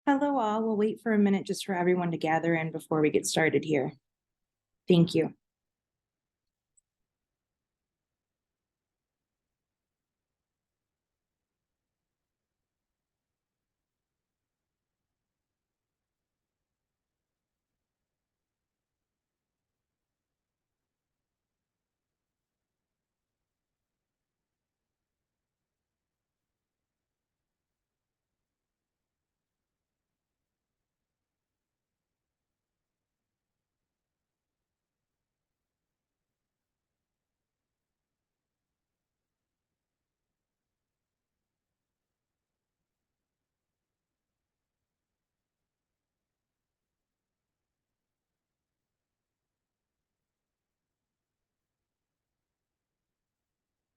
Hello all, we'll wait for a minute just for everyone to gather in before we get started here. Thank you.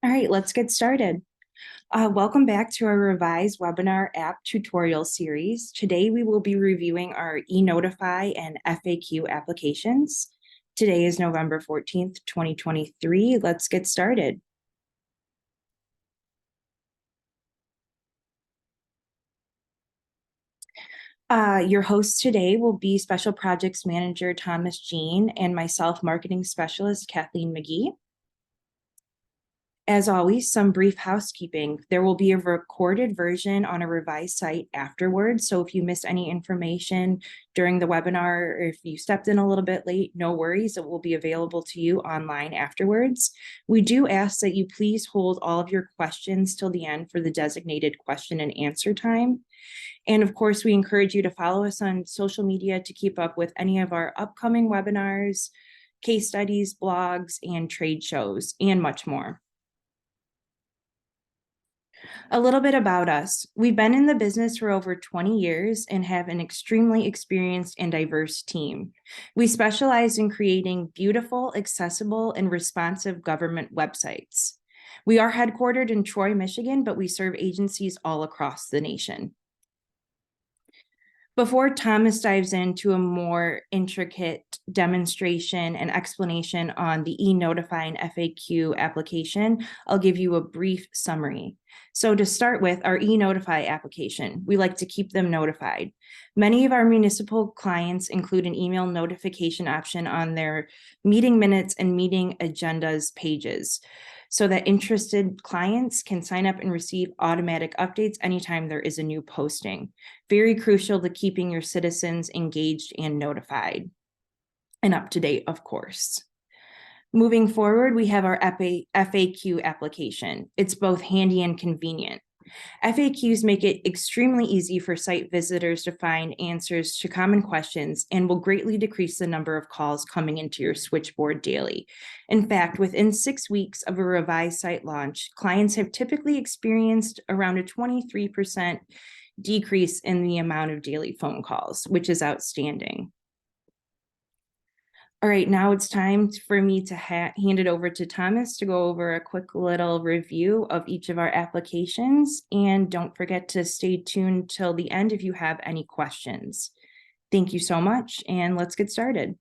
All right, let's get started. Welcome back to our Revize webinar app tutorial series. Today we will be reviewing our eNotify and FAQ applications. Today is November 14th, 2023. Let's get started. Your hosts today will be Special Projects Manager Thomas Jean and myself, Marketing Specialist Kathleen McGee. As always, some brief housekeeping. There will be a recorded version on a Revize site afterwards. So if you missed any information during the webinar, or if you stepped in a little bit late, no worries. It will be available to you online afterwards. We do ask that you please hold all of your questions till the end for the designated question and answer time. And of course, we encourage you to follow us on social media to keep up with any of our upcoming webinars, case studies, blogs, and trade shows, and much more. A little bit about us. We've been in the business for over 20 years and have an extremely experienced and diverse team. We specialize in creating beautiful, accessible, and responsive government websites. We are headquartered in Troy, Michigan, but we serve agencies all across the nation. Before Thomas dives into a more intricate demonstration and explanation on the eNotify and FAQ application, I'll give you a brief summary. So to start with, our eNotify application, we like to keep them notified. Many of our municipal clients include an email notification option on their meeting minutes and meeting agendas pages, so that interested clients can sign up and receive automatic updates anytime there is a new posting. Very crucial to keeping your citizens engaged and notified and up to date, of course. Moving forward, we have our FAQ application. It's both handy and convenient. FAQs make it extremely easy for site visitors to find answers to common questions and will greatly decrease the number of calls coming into your switchboard daily. In fact, within 6 weeks of a Revize site launch, clients have typically experienced around a 23% decrease in the amount of daily phone calls, which is outstanding. All right, now it's time for me to hand it over to Thomas to go over a quick little review of each of our applications. And don't forget to stay tuned till the end if you have any questions. Thank you so much, and let's get started.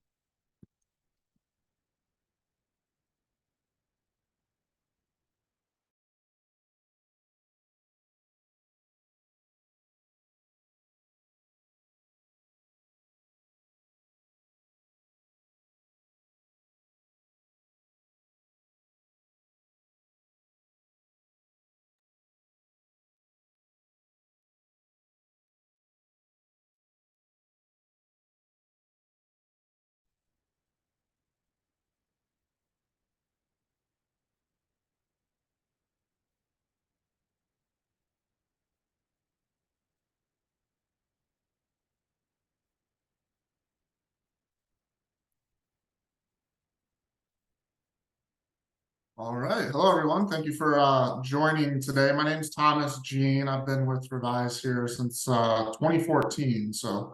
All right. Hello, everyone. Thank you for joining today. My name is Thomas Jean. I've been with Revize here since 2014. So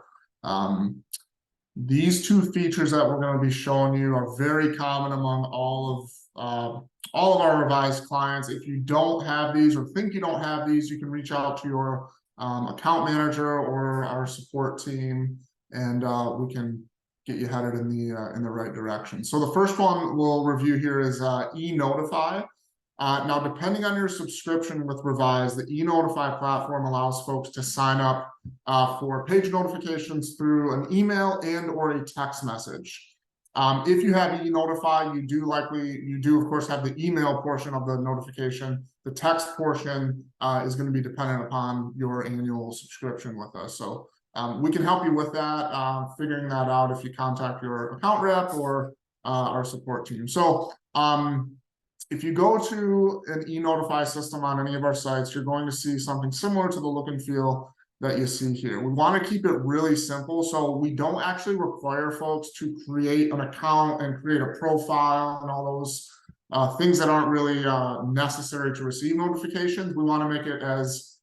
these two features that we're going to be showing you are very common among all of our Revize clients. If you don't have these or think you don't have these, you can reach out to your account manager or our support team, and we can get you headed in the right direction. So the first one we'll review here is eNotify. Now, depending on your subscription with Revize, the eNotify platform allows folks to sign up for page notifications through an email and or a text message. If you have eNotify, you do of course have the email portion of the notification. The text portion is going to be dependent upon your annual subscription with us. So we can help you with that, figuring that out if you contact your account rep or our support team. So if you go to an eNotify system on any of our sites, you're going to see something similar to the look and feel that you see here. We want to keep it really simple, so we don't actually require folks to create an account and create a profile and all those things that aren't really necessary to receive notifications. We want to make it as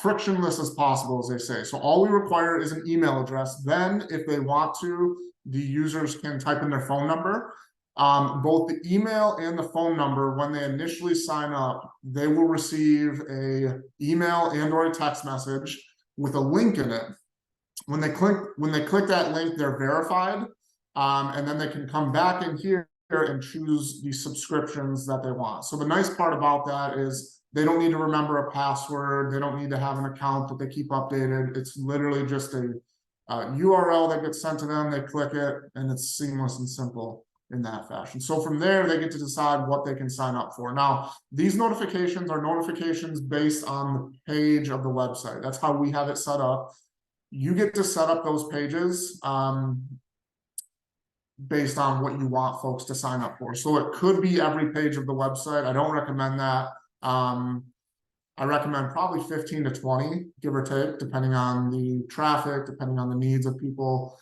frictionless as possible, as they say. So all we require is an email address. Then, if they want to, the users can type in their phone number. Both the email and the phone number, when they initially sign up, they will receive a email and or a text message with a link in it. When they click that link, they're verified, and then they can come back in here and choose the subscriptions that they want. So the nice part about that is they don't need to remember a password. They don't need to have an account that they keep updated. It's literally just a URL that gets sent to them. They click it, and it's seamless and simple in that fashion. So from there, they get to decide what they can sign up for. Now, these notifications are notifications based on the page of the website. That's how we have it set up. You get to set up those pages based on what you want folks to sign up for. So it could be every page of the website. I don't recommend that. I recommend probably 15 to 20, give or take, depending on the traffic, depending on the needs of people.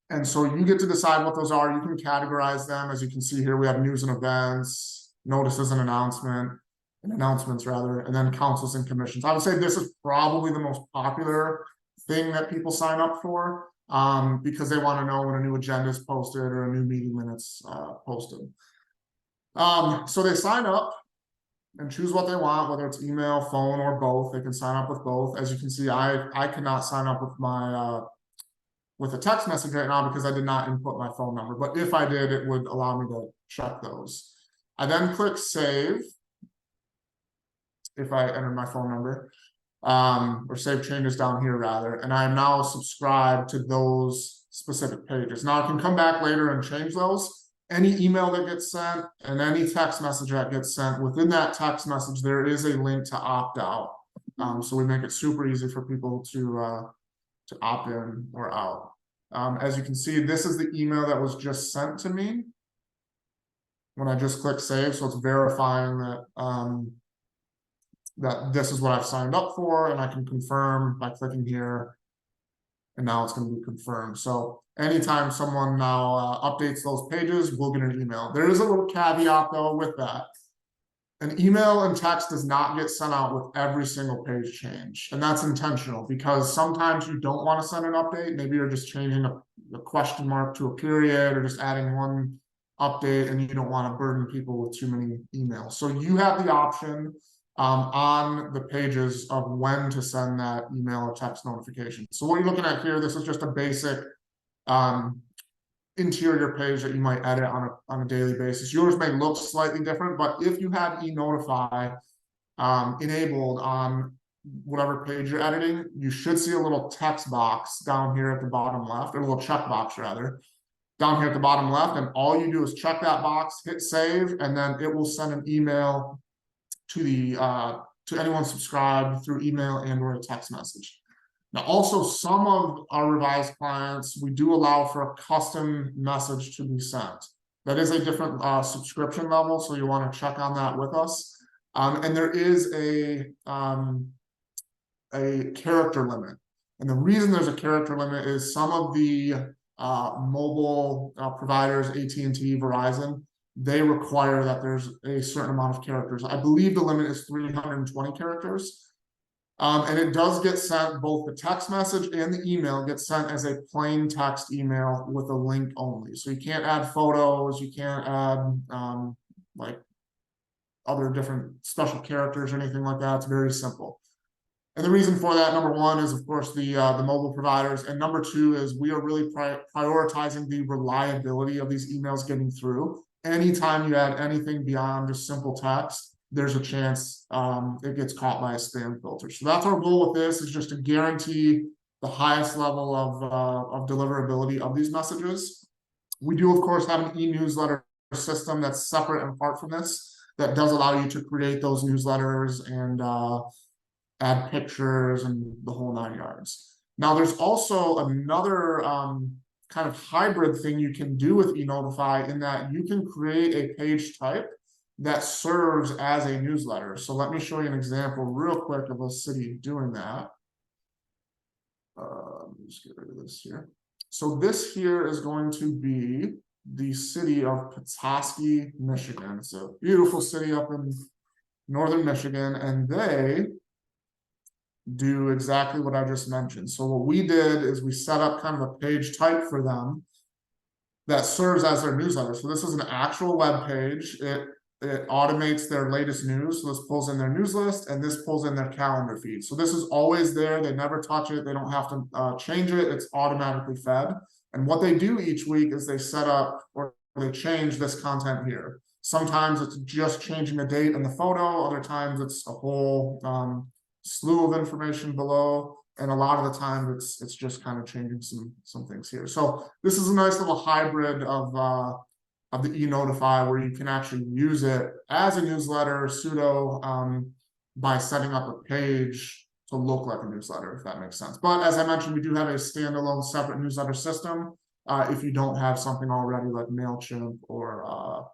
And so you get to decide what those are. You can categorize them. As you can see here, we have news and events, notices and announcements rather, and then councils and commissions. I would say this is probably the most popular thing that people sign up for because they want to know when a new agenda is posted or a new meeting minutes posted. So they sign up and choose what they want, whether it's email, phone, or both. They can sign up with both. As you can see, I cannot sign up with my with a text message right now because I did not input my phone number. But if I did, it would allow me to check those. I then click save if I enter my phone number, or save changes down here rather. And I am now subscribed to those specific pages. Now I can come back later and change those. Any email that gets sent and any text message that gets sent, within that text message, there is a link to opt out. So we make it super easy for people to opt in or out. As you can see, this is the email that was just sent to me when I just click save. So it's verifying that that this is what I've signed up for, and I can confirm by clicking here, and now it's going to be confirmed. So anytime someone now updates those pages, we'll get an email. There is a little caveat though with that. An email and text does not get sent out with every single page change. And that's intentional because sometimes you don't want to send an update. Maybe you're just changing a question mark to a period or just adding one update and you don't want to burden people with too many emails. So you have the option on the pages of when to send that email or text notification. So what you're looking at here, this is just a basic interior page that you might edit on a daily basis. Yours may look slightly different, but if you have eNotify enabled on whatever page you're editing, you should see a little text box down here at the bottom left, or a little check box rather, down here at the bottom left, and all you do is check that box, hit save, and then it will send an email to the to anyone subscribed through email and or a text message. Now, also, some of our Revize clients, we do allow for a custom message to be sent. That is a different subscription level, so you want to check on that with us. And there is a character limit. And the reason there's a character limit is some of the mobile providers, AT&T, Verizon, they require that there's a certain amount of characters. I believe the limit is 320 characters. And it does get sent, both the text message and the email gets sent as a plain text email with a link only. So you can't add photos, you can't add like other different special characters or anything like that. It's very simple. And the reason for that, number one, is of course the mobile providers, and number two is we are really prioritizing the reliability of these emails getting through. anytime you add anything beyond just simple text, there's a chance it gets caught by a spam filter. So that's our goal with this, is just to guarantee the highest level of deliverability of these messages. We do, of course, have an e-newsletter system that's separate and apart from this, that does allow you to create those newsletters and add pictures and the whole 9 yards. Now, there's also another kind of hybrid thing you can do with eNotify, in that you can create a page type that serves as a newsletter. So let me show you an example real quick of a city doing that. Let me just get rid of this here. So this here is going to be the city of Petoskey, Michigan. It's a beautiful city up in northern Michigan, and they do exactly what I just mentioned. So what we did is we set up kind of a page type for them that serves as their newsletter. So this is an actual web page. It automates their latest news. So this pulls in their news list, and this pulls in their calendar feed. So this is always there. They never touch it. They don't have to change it. It's automatically fed. And what they do each week is they set up, or they change this content here. Sometimes it's just changing the date and the photo. Other times it's a whole slew of information below. And a lot of the time it's just kind of changing some things here. So this is a nice little hybrid of the eNotify, where you can actually use it as a newsletter pseudo by setting up a page to look like a newsletter, if that makes sense. But as I mentioned, we do have a standalone separate newsletter system if you don't have something already like MailChimp or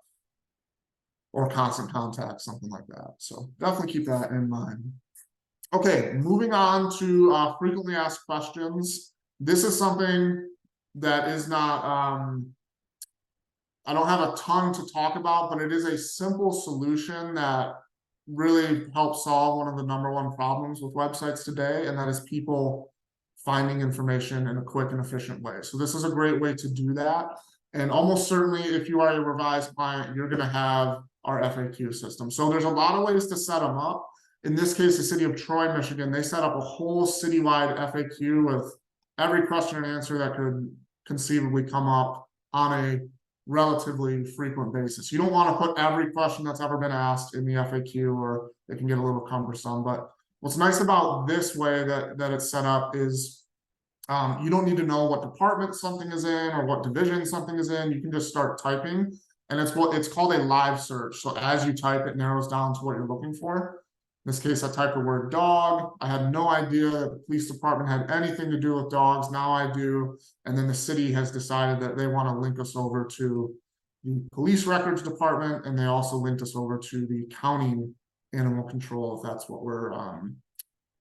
Constant Contact, something like that. So definitely keep that in mind. Okay, moving on to frequently asked questions. This is something that is not I don't have a ton to talk about, but it is a simple solution that really helps solve one of the #1 problems with websites today, and that is people finding information in a quick and efficient way. So this is a great way to do that. And almost certainly, if you are a Revize client, you're going to have our FAQ system. So there's a lot of ways to set them up. In this case, the city of Troy, Michigan, they set up a whole citywide FAQ with every question and answer that could conceivably come up on a relatively frequent basis. You don't want to put every question that's ever been asked in the FAQ, or it can get a little cumbersome. But what's nice about this way that it's set up is you don't need to know what department something is in or what division something is in. You can just start typing, and it's called a live search. So as you type, it narrows down to what you're looking for. In this case, I typed the word dog. I had no idea that the police department had anything to do with dogs. Now I do. And then the city has decided that they want to link us over to the police records department, and they also linked us over to the county animal control, if that's what we're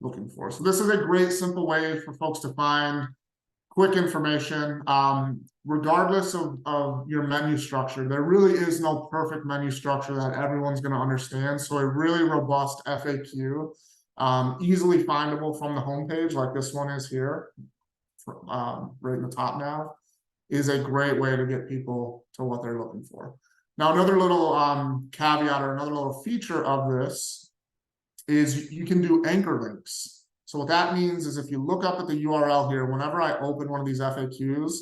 looking for. So this is a great, simple way for folks to find quick information. Regardless of your menu structure, there really is no perfect menu structure that everyone's going to understand. So a really robust FAQ, easily findable from the homepage, like this one is here, right in the top now, is a great way to get people to what they're looking for. Now, another little caveat, or another little feature of this is you can do anchor links. So what that means is, if you look up at the URL here, whenever I open one of these FAQs,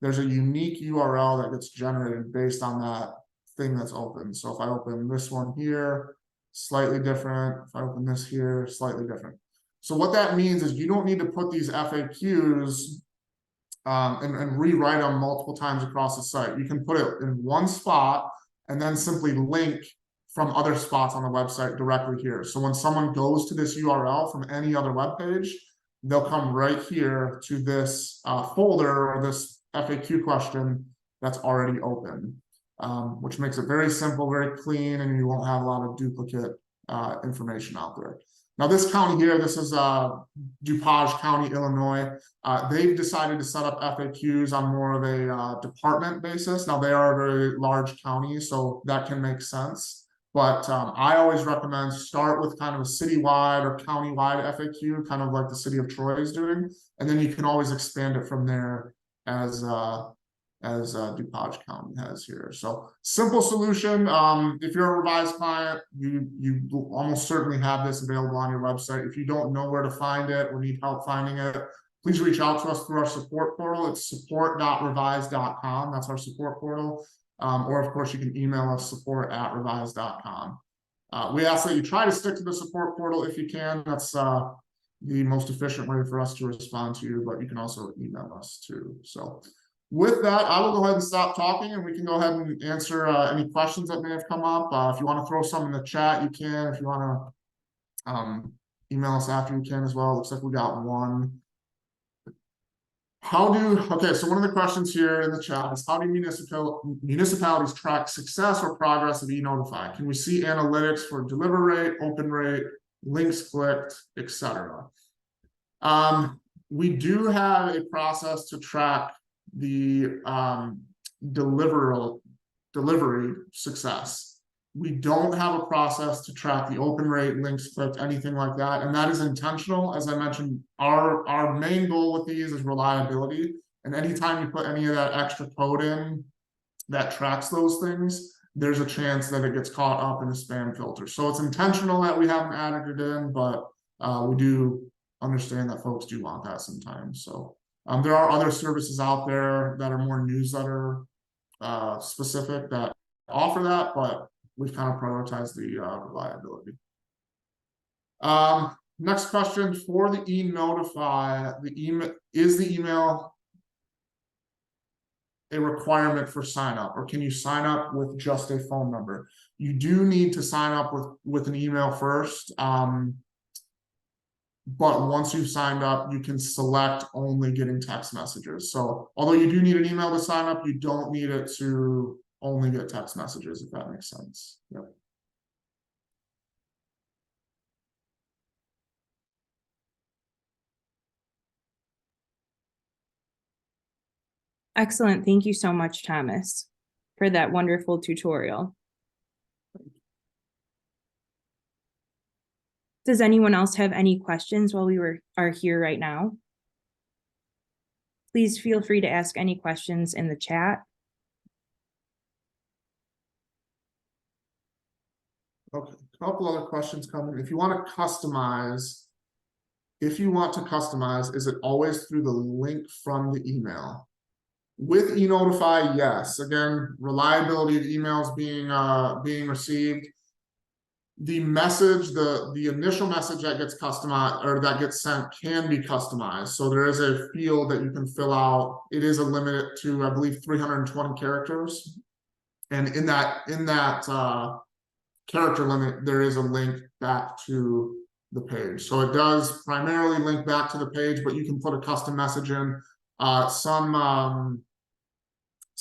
there's a unique URL that gets generated based on that thing that's open. So if I open this one here, slightly different. If I open this here, slightly different. So what that means is you don't need to put these FAQs and rewrite them multiple times across the site. You can put it in one spot and then simply link from other spots on the website directly here. So when someone goes to this URL from any other web page, they'll come right here to this folder or this FAQ question that's already open, which makes it very simple, very clean, and you won't have a lot of duplicate information out there. Now, this county here, this is DuPage County, Illinois. They've decided to set up FAQs on more of a department basis. Now, they are a very large county, so that can make sense. But I always recommend start with kind of a citywide or countywide FAQ, kind of like the city of Troy is doing, and then you can always expand it from there as DuPage County has here. So simple solution. If you're a Revize client, you will almost certainly have this available on your website. If you don't know where to find it or need help finding it, please reach out to us through our support portal. It's support.revize.com. That's our support portal. or of course you can email us support@revize.com. We ask that you try to stick to the support portal if you can. That's the most efficient way for us to respond to you, but you can also email us too. So with that, I will go ahead and stop talking and we can go ahead and answer any questions that may have come up. If you want to throw some in the chat, you can. If you want to email us after, you can as well. Looks like we got one. Okay, so one of the questions here in the chat is, how do municipalities track success or progress of eNotify? Can we see analytics for deliver rate, open rate, links clicked, etc.? We do have a process to track the delivery success. We don't have a process to track the open rate, links clicked, anything like that, and that is intentional. As I mentioned, our main goal with these is reliability, and anytime you put any of that extra code in that tracks those things, there's a chance that it gets caught up in the spam filter. So it's intentional that we haven't added it in, but we do understand that folks do want that sometimes. So there are other services out there that are more newsletter specific that offer that, but we've kind of prioritized the reliability. Next question for the eNotify, is the email a requirement for sign up, or can you sign up with just a phone number? You do need to sign up with an email first. But once you've signed up, you can select only getting text messages. So although you do need an email to sign up, you don't need it to only get text messages, if that makes sense. Yep. Excellent. Thank you so much, Thomas, for that wonderful tutorial. Does anyone else have any questions while we are here right now? Please feel free to ask any questions in the chat. Okay, a couple other questions coming. If you want to customize, is it always through the link from the email? With eNotify, yes. Again, reliability of emails being received. The message, the initial message that gets customized or that gets sent can be customized. So there is a field that you can fill out. It is a limit to, I believe, 320 characters. And in that character limit, there is a link back to the page. So it does primarily link back to the page, but you can put a custom message in.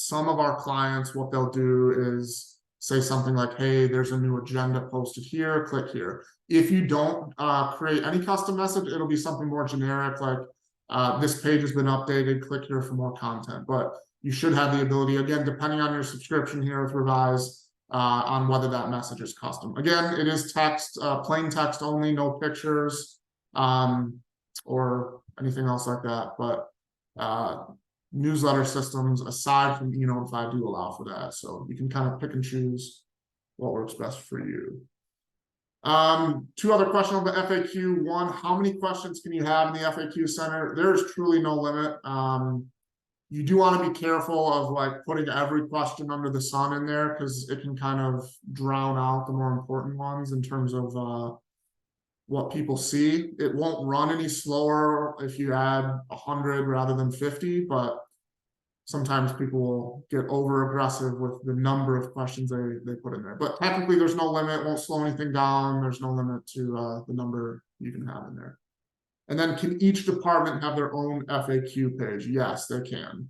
Some of our clients, what they'll do is say something like, hey, there's a new agenda posted here, click here. If you don't create any custom message, it'll be something more generic, like this page has been updated, click here for more content. But you should have the ability, again, depending on your subscription here with Revize, on whether that message is custom. Again, it is text, plain text only, no pictures or anything else like that. But newsletter systems, aside from eNotify, do allow for that. So you can kind of pick and choose what works best for you. Two other questions on the FAQ. One, how many questions can you have in the FAQ center? There's truly no limit. You do want to be careful of like putting every question under the sun in there, because it can kind of drown out the more important ones in terms of what people see. It won't run any slower if you add 100 rather than 50, but sometimes people will get over aggressive with the number of questions they put in there. But technically there's no limit, won't slow anything down. There's no limit to the number you can have in there. And then, can each department have their own FAQ page? Yes, they can.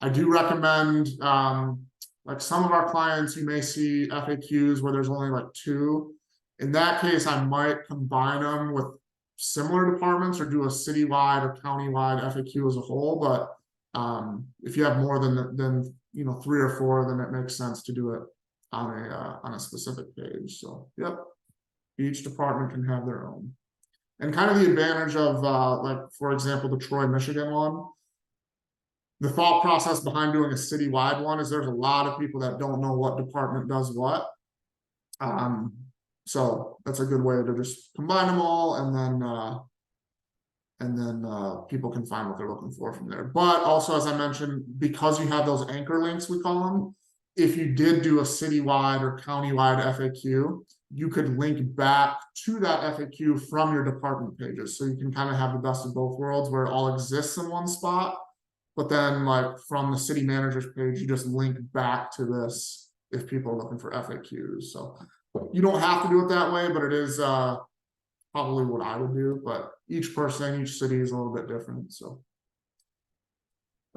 I do recommend, like some of our clients, you may see FAQs where there's only like 2. In that case, I might combine them with similar departments or do a citywide or countywide FAQ as a whole. But if you have more than 3 or 4, then it makes sense to do it on a specific page. So, yep, each department can have their own. And kind of the advantage of, like, for example, the Troy, Michigan one, the thought process behind doing a citywide one is there's a lot of people that don't know what department does what. So that's a good way to just combine them all, and then people can find what they're looking for from there. But also, as I mentioned, because you have those anchor links, we call them, if you did do a citywide or countywide FAQ, you could link back to that FAQ from your department pages. So you can kind of have the best of both worlds where it all exists in one spot. But then like from the city manager's page, you just link back to this if people are looking for FAQs. So you don't have to do it that way, but it is probably what I would do. But each person, each city is a little bit different. So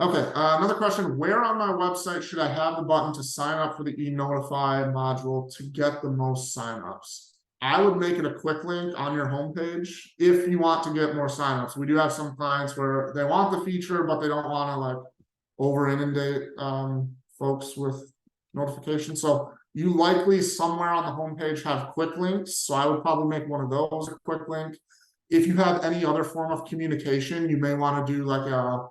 okay, another question. Where on my website should I have the button to sign up for the eNotify module to get the most signups? I would make it a quick link on your homepage if you want to get more signups. We do have some clients where they want the feature, but they don't want to like over inundate folks with notifications. So you likely somewhere on the homepage have quick links. So I would probably make one of those a quick link. If you have any other form of communication, you may want to do like a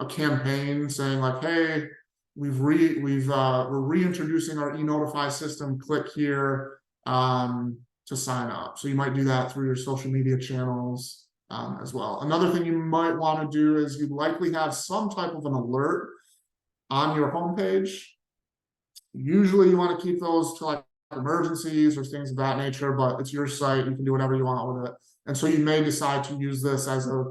campaign saying like, hey, we're reintroducing our eNotify system, click here to sign up. So you might do that through your social media channels as well. Another thing you might want to do is you likely have some type of an alert on your homepage. Usually you want to keep those to like emergencies or things of that nature, but it's your site, you can do whatever you want with it. And so you may decide to use this as a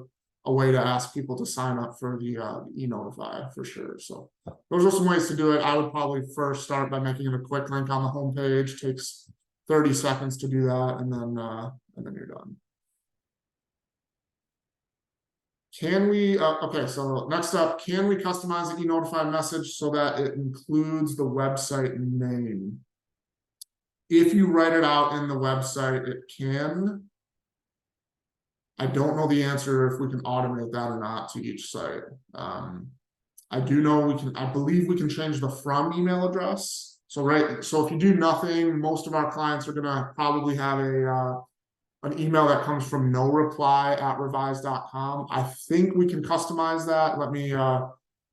way to ask people to sign up for the eNotify for sure. So those are some ways to do it. I would probably first start by making it a quick link on the homepage. Takes 30 seconds to do that, and then you're done. Can we, okay, so next up, can we customize the eNotify message so that it includes the website name? If you write it out in the website, it can. I don't know the answer if we can automate that or not to each site. I do know I believe we can change the from email address. So if you do nothing, most of our clients are gonna probably have an email that comes from noreply@revize.com. I think we can customize that. Let me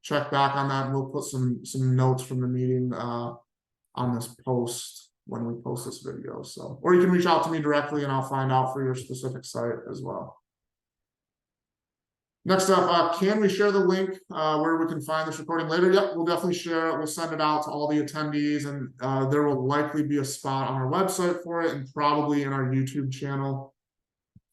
check back on that, and we'll put some notes from the meeting on this post when we post this video. So, or you can reach out to me directly and I'll find out for your specific site as well. Next up, can we share the link where we can find this recording later? Yep, we'll definitely share it. We'll send it out to all the attendees, and there will likely be a spot on our website for it and probably in our YouTube channel.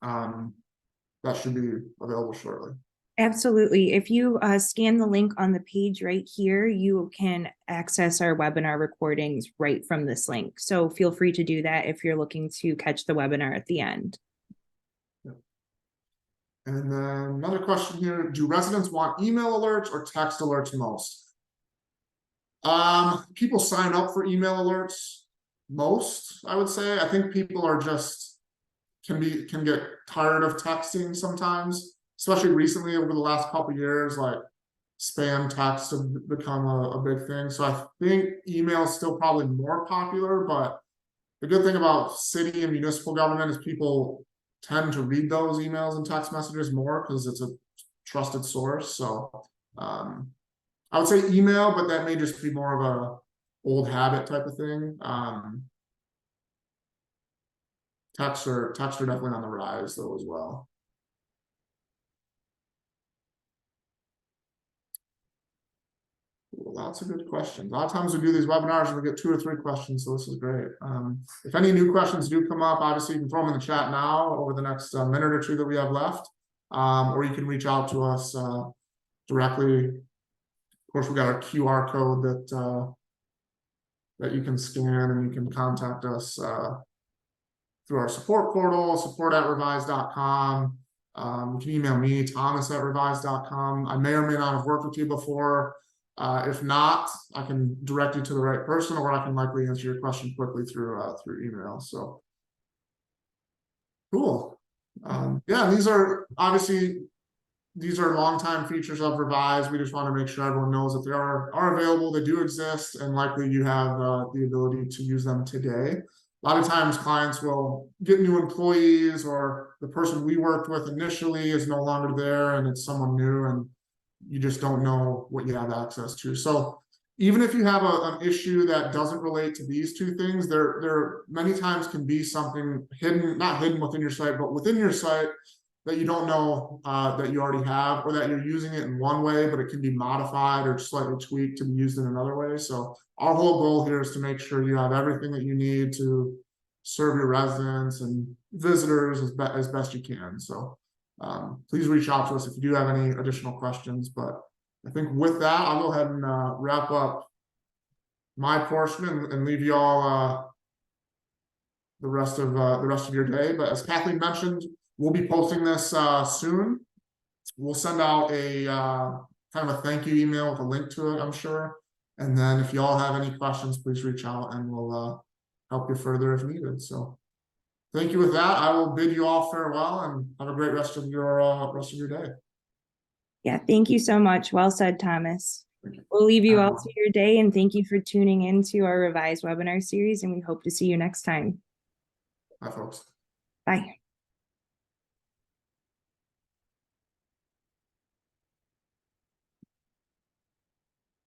That should be available shortly. Absolutely. If you scan the link on the page right here, you can access our webinar recordings right from this link. So feel free to do that if you're looking to catch the webinar at the end. And then another question here, do residents want email alerts or text alerts most? People sign up for email alerts most, I would say. I think people are just can get tired of texting sometimes, especially recently over the last couple of years, like spam texts have become a big thing. So I think email is still probably more popular, but the good thing about city and municipal government is people tend to read those emails and text messages more because it's a trusted source. So I would say email, but that may just be more of a old habit type of thing. Texts are definitely on the rise though as well. Lots of good questions. A lot of times we do these webinars and we get 2 or 3 questions, so this is great. If any new questions do come up, obviously you can throw them in the chat now over the next minute or 2 that we have left, or you can reach out to us directly. Of course, we got our QR code that you can scan, and you can contact us through our support portal, support@revize.com. You can email me, thomas@revize.com. I may or may not have worked with you before. If not, I can direct you to the right person, or I can likely answer your question quickly through email. So cool. Yeah, these are longtime features of Revize. We just want to make sure everyone knows that they are available, they do exist, and likely you have the ability to use them today. A lot of times clients will get new employees, or the person we worked with initially is no longer there and it's someone new, and you just don't know what you have access to. So even if you have an issue that doesn't relate to these 2 things, there many times can be something hidden, not hidden within your site, but within your site that you don't know that you already have, or that you're using it in one way, but it can be modified or slightly tweaked to be used in another way. So our whole goal here is to make sure you have everything that you need to serve your residents and visitors as best you can. So please reach out to us if you do have any additional questions. But I think with that, I'll go ahead and wrap up my portion and leave you all the rest of your day. But as Kathleen mentioned, we'll be posting this soon. We'll send out a kind of a thank you email with a link to it, I'm sure. And then if you all have any questions, please reach out and we'll help you further if needed. So thank you. With that, I will bid you all farewell and have a great rest of your day. Yeah, thank you so much. Well said, Thomas. We'll leave you all to your day, and thank you for tuning in to our Revize webinar series, and we hope to see you next time. Bye, folks. Bye.